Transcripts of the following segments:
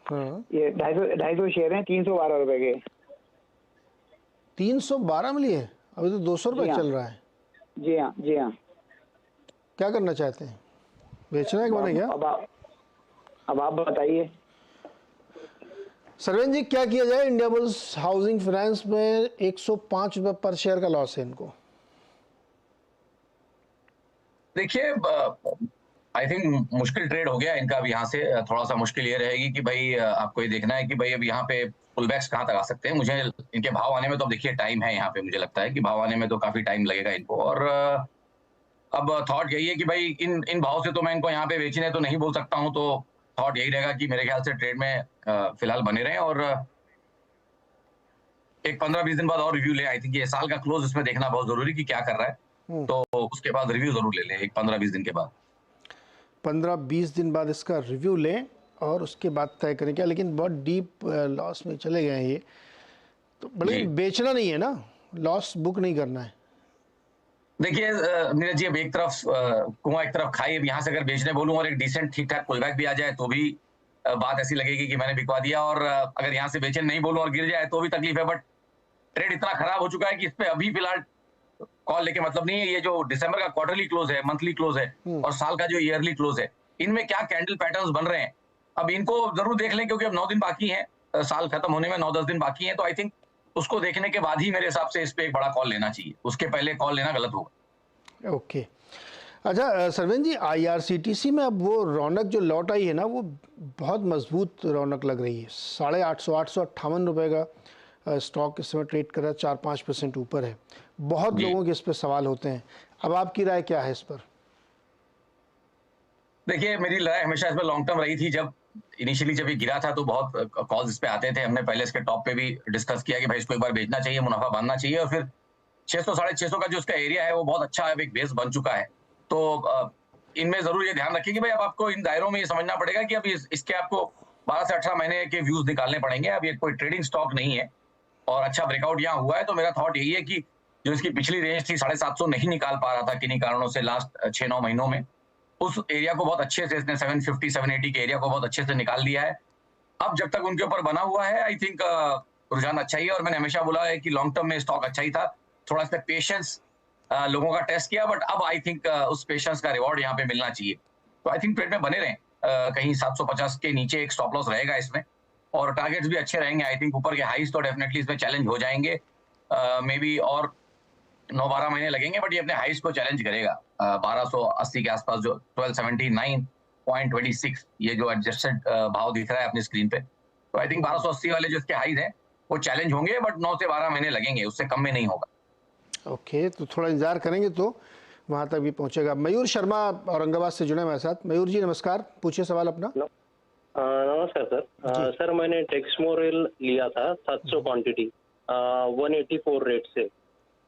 हाँ। ये 250 शेयर हैं 312 रुपए के। 312 में लिए? अभी तो 200 रुपये चल रहा है। जी हाँ, जी हाँ। क्या करना चाहते हैं, बेचना है कि बना क्या? अब आप बताइए। सरवेन जी, क्या किया जाए? इंडियाबुल्स हाउसिंग फाइनेंस में 105 रुपये पर शेयर का लॉस है इनको। देखिए, आई थिंक मुश्किल ट्रेड हो गया इनका। अब यहाँ से थोड़ा सा मुश्किल ये रहेगी कि भाई आपको ये देखना है कि भाई अब यहाँ पे पुल बैक्स कहाँ तक आ सकते हैं। मुझे इनके भाव आने में तो अब देखिए टाइम है, यहाँ पे मुझे लगता है कि भाव आने में तो काफी टाइम लगेगा इनको। और अब थॉट यही है कि भाई इन इन भाव से तो मैं इनको यहाँ पे बेचने तो नहीं बोल सकता हूँ। तो थॉट यही रहेगा कि मेरे ख्याल से ट्रेड में फिलहाल बने रहें और एक 15-20 दिन बाद और रिव्यू ले। आई थिंक ये साल का क्लोज इसमें देखना बहुत जरूरी कि क्या कर रहा है, तो उसके बाद रिव्यू जरूर ले लें एक 15-20 दिन के बाद। 15-20 दिन बाद इसका रिव्यू लें और उसके बाद तय करें क्या। लेकिन बहुत डीप लॉस में चले गए हैं ये, तो बड़े बेचना नहीं है ना, लॉस बुक नहीं करना है। देखिए नीरज जी, अब एक तरफ कुआं एक तरफ खाई। अब यहाँ से अगर बेचने बोलूं और एक डिसेंट ठीक ठाक पुलबैक भी आ जाए तो भी बात ऐसी लगेगी कि मैंने बिकवा दिया। और अगर यहाँ से बेचने नहीं बोलूं और गिर जाए तो भी तकलीफ है। बट ट्रेड इतना खराब हो चुका है कि इस पे अभी फिलहाल कॉल लेके मतलब नहीं है। ये जो दिसंबर का क्वार्टरली क्लोज है, मंथली क्लोज है और साल का जो ईयरली क्लोज है, इनमें क्या कैंडल पैटर्न्स बन रहे हैं अब इनको जरूर देख लें, क्योंकि अब 9 दिन बाकी हैं, साल खत्म होने में 9-10 दिन बाकी हैं। तो आई थिंक उसको देखने के बाद ही मेरे हिसाब से इस पे एक बड़ा कॉल लेना चाहिए, उसके पहले कॉल लेना गलत होगा। ओके। अच्छा सरवेन जी, IRCTC में अब वो रौनक जो लौट आई है ना, वो बहुत मजबूत रौनक लग रही है। 858 रुपये का स्टॉक इस समय ट्रेड कर रहा है, 4-5% ऊपर है। बहुत लोगों के इस पर सवाल होते हैं, अब आपकी राय क्या है इस पर? देखिए, मेरी राय हमेशा इसमें लॉन्ग टर्म रही थी। जब इनिशियली जब ये गिरा था तो बहुत कॉल्स इस पे आते थे। हमने पहले इसके टॉप पे भी डिस्कस किया कि भाई इसको एक बार बेचना चाहिए, मुनाफा बांधना चाहिए। और फिर 600-650 का जो इसका एरिया है वो बहुत अच्छा एक बेस बन चुका है। तो इनमें जरूर ये ध्यान रखिए कि भाई अब आपको इन दायरों में ये समझना पड़ेगा कि अब इसके आपको 12 से 18 महीने के व्यूज निकालने पड़ेंगे। अब ये कोई ट्रेडिंग स्टॉक नहीं है और अच्छा ब्रेकआउट यहाँ हुआ है। तो मेरा थॉट यही है कि जो इसकी पिछली रेंज थी 750 नहीं निकाल पा रहा था किन्हीं कारणों से लास्ट 6-9 महीनों में, उस एरिया को बहुत अच्छे से इसने 750-780 के एरिया को बहुत अच्छे से निकाल दिया है। अब जब तक उनके ऊपर बना हुआ है, आई थिंक रुझान अच्छा ही है। और मैंने हमेशा बोला है कि लॉन्ग टर्म में स्टॉक अच्छा ही था। थोड़ा सा पेशेंस लोगों का टेस्ट किया, बट अब आई थिंक उस पेशेंस का रिवॉर्ड यहाँ पे मिलना चाहिए। तो आई थिंक ट्रेड में बने रहें। कहीं 750 के नीचे एक स्टॉप लॉस रहेगा इसमें और टारगेट्स भी अच्छे रहेंगे। आई थिंक ऊपर के हाईज तो डेफिनेटली इसमें चैलेंज हो जाएंगे, मे बी और 9-12 महीने लगेंगे, बट ये अपने हाईज को चैलेंज करेगा। 1280 के आसपास जो 1279.26 ये जो एडजस्टेड भाव दिख रहा है अपनी स्क्रीन पे, तो आई थिंक 1280 वाले जो इसके हाईज हैं वो चैलेंज होंगे, बट 9 से 12 महीने लगेंगे, उससे कम में नहीं होगा। ओके, तो थोड़ा इंतजार करेंगे तो वहाँ तक भी पहुँचेगा। मयूर शर्मा औरंगाबाद से जुड़े हमारे साथ। मयूर जी नमस्कार, पूछिए सवाल अपना। नमस्कार सर। सर मैंने टेक्समोरेल लिया था 700 क्वांटिटी 184 रेट से।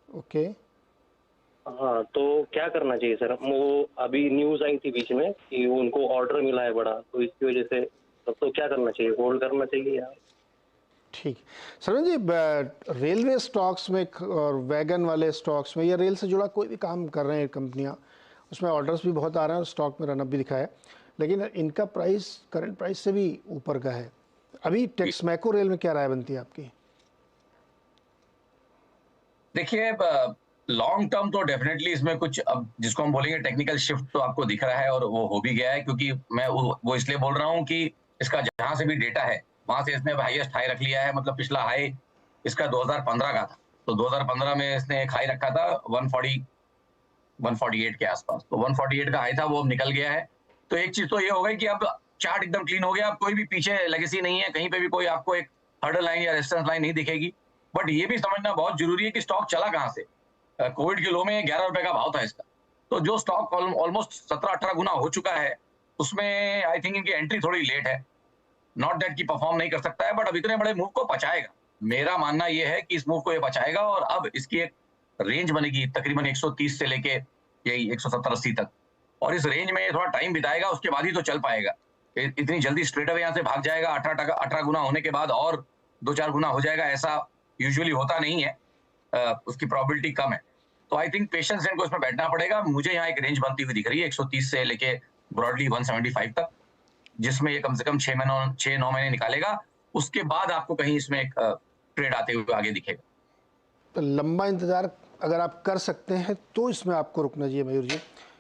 ओके। हाँ, तो क्या करना चाहिए सर? वो अभी न्यूज आई थी बीच में कि उनको ऑर्डर मिला है बड़ा, तो इसकी वजह से तो क्या करना चाहिए? होल्ड करना चाहिए या? ठीक। सरवन जी, रेलवे स्टॉक्स में और वैगन वाले स्टॉक्स में या रेल से जुड़ा कोई भी काम कर रहे हैं कंपनियां, उसमें ऑर्डर्स भी बहुत आ रहे हैं और स्टॉक में रनअप भी दिखा है, लेकिन इनका प्राइस करंट प्राइस से भी ऊपर का है। अभी टेक्समैको रेल में क्या राय बनती है आपकी? देखिए, लॉन्ग टर्म तो डेफिनेटली इसमें कुछ अब जिसको हम बोलेंगे टेक्निकल शिफ्ट तो आपको दिख रहा है और वो हो भी गया है। क्योंकि मैं वो इसलिए बोल रहा हूँ कि इसका जहां से भी डेटा है वहां से इसने हाईएस्ट हाई रख लिया है। मतलब पिछला हाई इसका 2015 का था, तो 2015 में इसने एक हाई रखा था 148 के आसपास। तो 148 का हाई था, वो अब निकल गया है। तो एक चीज तो ये हो गई कि अब चार्ट एकदम क्लीन हो गया। अब कोई भी पीछे लेगेसी नहीं है, कहीं पे भी कोई आपको एक हर्डल लाइन या रेजिस्टेंस लाइन नहीं दिखेगी। बट ये भी समझना बहुत जरूरी है कि स्टॉक चला कहां से। कोविड के लो में 11 रुपए का भाव था इसका, तो जो स्टॉक ऑलमोस्ट 17-18 गुना हो चुका है, उसमें आई थिंक इनकी एंट्री थोड़ी लेट है। नॉट दैट कि परफॉर्म नहीं कर सकता है, बट अब इतने बड़े मूव को पचाएगा। मेरा मानना यह है कि इस मूव को ये पचाएगा और अब इसकी एक रेंज बनेगी तकरीबन 130 से लेके यही 170-80 तक, और इस रेंज में थोड़ा टाइम बिताएगा, उसके बाद ही तो चल पाएगा। इतनी जल्दी स्ट्रेट अवे यहाँ से भाग जाएगा 18 गुना होने के बाद और 2-4 गुना हो जाएगा, ऐसा यूजुअली होता नहीं है। उसकी प्रोबेबिलिटी कम है। तो आई थिंक पेशेंस इनको इसमें बैठना पड़ेगा। मुझे यहाँ एक रेंज बनती हुई दिख रही है 130 से लेके ब्रॉडली 175 तक। जिसमें ये कम से कम 6-9 महीने निकालेगा, उसके बाद आपको कहीं इसमें एक ट्रेड आते हुए आगे दिखेगा। तो लंबा इंतज़ार अगर आप कर सकते हैं तो इसमें आपको रुकना चाहिए मयूर जी,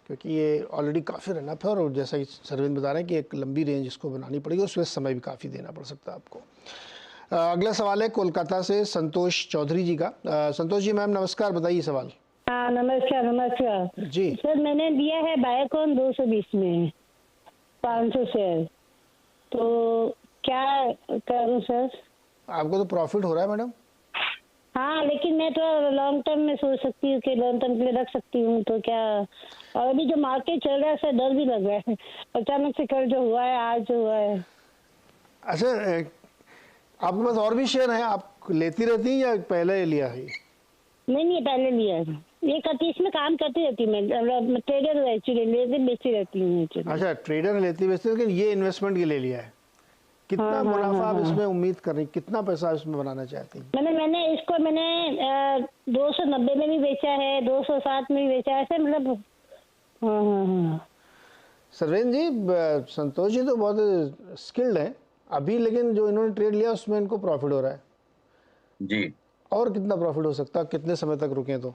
क्योंकि ये ऑलरेडी काफ़ी रन अप है और जैसा कि सरविंद बता रहे हैं कि एक लंबी रेंज इसको बनानी पड़ेगी, उसमें समय भी काफ़ी देना पड़ सकता है आपको। अगला सवाल है कोलकाता से संतोष चौधरी जी का। संतोष जी मैम नमस्कार, बताइए सवाल। हाँ नमस्कार नमस्कार जी सर, मैंने लिया है बायोकॉन 220 में 500 शेयर, तो क्या करूँ सर? आपको तो प्रॉफिट हो रहा है मैडम। हाँ लेकिन मैं तो लॉन्ग टर्म में सोच सकती हूँ कि लॉन्ग टर्म के लिए रख सकती हूँ, तो क्या? और अभी जो मार्केट चल रहा है सर, डर भी लग रहा है अचानक से कल जो हुआ है, आज जो हुआ है। अच्छा आपके पास और भी शेयर हैं, आप लेती रहती हैं या पहले लिया है? नहीं पहले लिया है। ये कतीस में काम करती रहती हूँ मैं, ट्रेडर एक्चुअली, लेती बेचती रहती हूँ actually। अच्छा ट्रेडर लेती बेचती, लेकिन ये इन्वेस्टमेंट के लिए लिया है। कितना हाँ, मुनाफा आप हाँ। इसमें उम्मीद कर रही, कितना पैसा आप इसमें बनाना चाहती हैं? मैंने इसको 290 में भी बेचा है, 260 में भी बेचा है, ऐसे मतलब। हाँ। सरवेन जी संतोष जी तो बहुत स्किल्ड हैं अभी, लेकिन जो इन्होंने ट्रेड लिया उसमें इनको प्रॉफिट हो रहा है। जी और कितना प्रॉफिट हो सकता है, कितने समय तक रुके तो?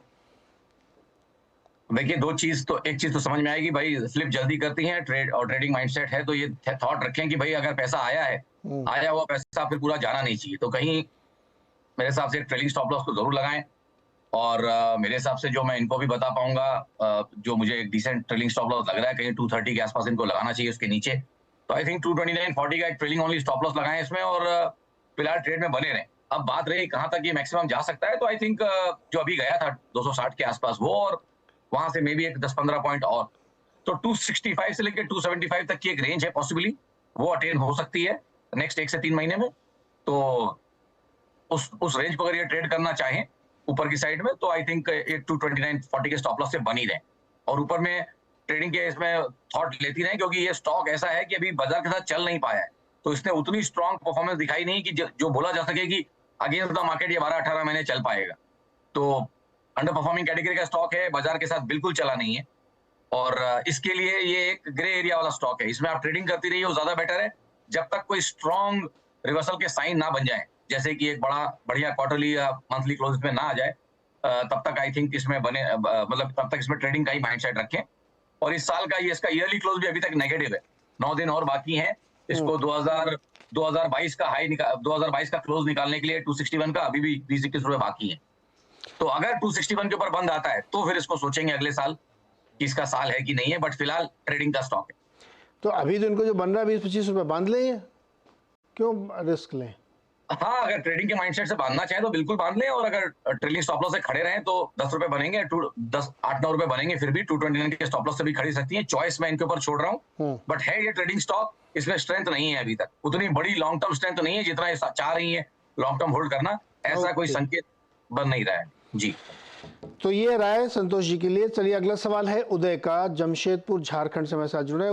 देखिए एक चीज तो समझ में आएगी भाई, स्लिप जल्दी करती हैं ट्रेड और ट्रेडिंग माइंडसेट है, तो ये थॉट रखें कि भाई अगर पैसा आया है, आया हुआ पैसा फिर पूरा जाना नहीं चाहिए, तो कहीं मेरे हिसाब से ट्रेलिंग स्टॉप लॉस को जरूर लगाएं। और मेरे हिसाब से जो मैं इनको भी बता पाऊंगा, जो मुझे एक डिसेंट ट्रेलिंग स्टॉप लॉस लग रहा है, कहीं 230 के आसपास इनको लगाना चाहिए, उसके नीचे तो आई थिंक 229.40 का एक ट्रेलिंग ओनली स्टॉप लॉस लगाएं इसमें, और फिलहाल ट्रेड में बने रहें। अब बात रही कहाँ तक ये मैक्सिमम जा सकता है, तो आई थिंक जो अभी गया था 260 के आसपास वो, और वहां से मे भी एक 10-15 पॉइंट और, तो 265 से लेकर 275 तक की एक रेंज है, पॉसिबली वो अटेन हो सकती है नेक्स्ट 1 से 3 महीने में। तो उस रेंज को अगर ये ट्रेड करना चाहें ऊपर की साइड में, तो आई थिंक एक 229.40 के स्टॉप लॉस से बन ही रहे, और ऊपर में ट्रेडिंग के इसमें थॉट लेती रहे, क्योंकि ये स्टॉक ऐसा है कि अभी बाजार के साथ चल नहीं पाया है, तो इसने उतनी स्ट्रॉन्ग परफॉर्मेंस दिखाई नहीं कि जो बोला जा सके कि अगेंस्ट द मार्केट ये 12-18 महीने चल पाएगा। तो अंडर परफॉर्मिंग कैटेगरी का स्टॉक है, बाजार के साथ बिल्कुल चला नहीं है, और इसके लिए ये एक ग्रे एरिया वाला स्टॉक है, इसमें आप ट्रेडिंग करती रहिए, वो ज्यादा बेटर है, जब तक कोई स्ट्रॉन्ग रिवर्सल के साइन ना बन जाए, जैसे कि एक बढ़िया क्वार्टरली या मंथली क्लोज में ना आ जाए, तब तक आई थिंक इसमें मतलब तब तक इसमें ट्रेडिंग का ही माइंडसेट रखें। और इस साल का ये इसका ईयरली क्लोज भी अभी तक नेगेटिव है, 9 दिन और बाकी हैं इसको 2022 का 2022 का क्लोज निकालने के लिए 261 का अभी भी 20-21 रुपए बाकी है। तो अगर 261 के ऊपर बंद आता है तो फिर इसको सोचेंगे अगले साल कि इसका साल है कि नहीं है, बट फिलहाल ट्रेडिंग का स्टॉक है। तो अभी तो इनको जो बन रहा है 20-25 रुपए बांध लें, क्यों रिस्क लें? हाँ, अगर ट्रेडिंग के माइंडसेट से बांधना चाहे तो बिल्कुल बांध लें, और अगर ट्रेलिंग स्टॉप लॉस से खड़े रहें तो 10 रुपए बनेंगे, 8-9 रुपए बनेंगे, फिर भी 229 के स्टॉप लॉस से भी खड़ी सकती है। चॉइस मैं इनके ऊपर छोड़ रहा हूँ, बट है ये ट्रेडिंग स्टॉक, इसमें स्ट्रेंथ नहीं है अभी तक, उतनी बड़ी लॉन्ग टर्म स्ट्रेंथ नहीं है जितना ये चाह रही है लॉन्ग टर्म होल्ड करना, ऐसा कोई संकेत बन नहीं रहा है जी। तो ये राय संतोष जी के लिए। चलिए अगला सवाल है उदय का, जमशेदपुर झारखंड से मेरे साथ जुड़े हैं।